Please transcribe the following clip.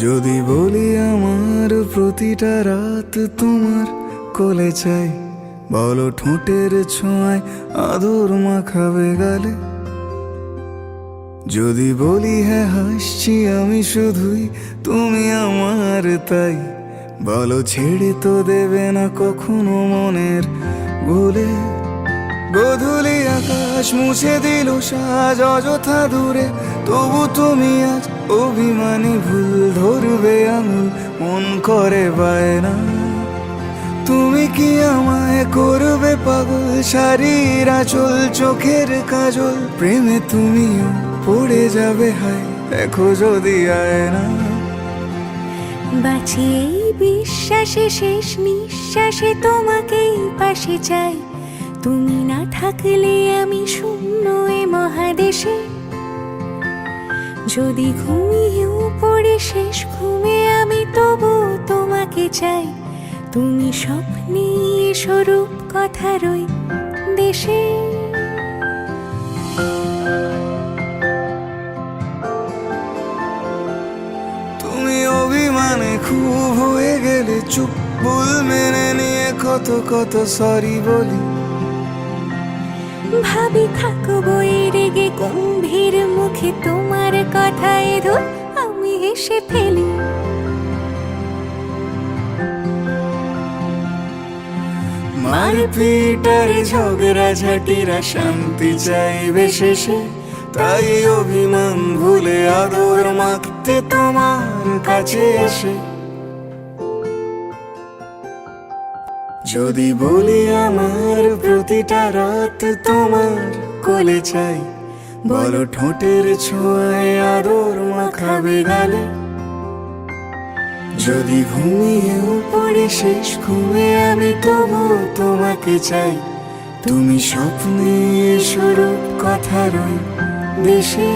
যদি বলি আমার প্রতিটা রাত তোমার কোলে চাই, বলো ঠোঁটের ছোঁয়ায় আদর মাখাবে গালে। যদি বলি হ্যাঁ হাসছি আমি শুধুই, তুমি আমার তাই, বলো ছেড়ে তো দেবে না কখনো মনের ভুলে। গোধূলি আকাশ মুছে দিল সাজ অযথা দূরে, তবু তুমি আজ অভিমানী ভুল ধরবে আঙুল, মন করে বায়না। তুমি কি আমায় করবে পাগল, শাড়ির আঁচল চোখের কাজল, প্রেমে তুমিও পড়ে যাবে হায় দেখো যদি আয়না। বাঁচি এই বিশ্বাসে শেষ নিঃশ্বাসে তোমাকেই পাশে চাই, তুমি না থাকলে আমি শূন্য এ মহাদেশে। যদি ঘুমিয়েও পড়ে শেষ ঘুমে আমি তবু তোমাকে চাই, তুমি স্বপ্নে স্বরূপ কথার ওই দেশে। তুমি অভিমানে খুব হয়ে গেলে চুপ, ভুল মেনে নিয়ে কত কত সরি বলি। ভাবি থাকবো এই রেগে গম্ভীর মুখে তোমার কথায় ধর আমি হেসে ফেলি। মারপিটার ঝগড়া ঝাঁটিরা শান্তি চাইবে শেষে, তাই অভিমান ভুলে আদর মাখতে তোমার কাছে এসে। যদি বলি আমার প্রতিটা রাত তোমার কোলে চাই, বলো ঠোঁটের ছোঁয়ায় আদর মাখাবে গালে। যদি ঘুমিয়েও পড়ে শেষ ঘুমে আমি তবু তোমাকে চাই, তুমি স্বপ্নে স্বরূপ কথার ওই দেশে।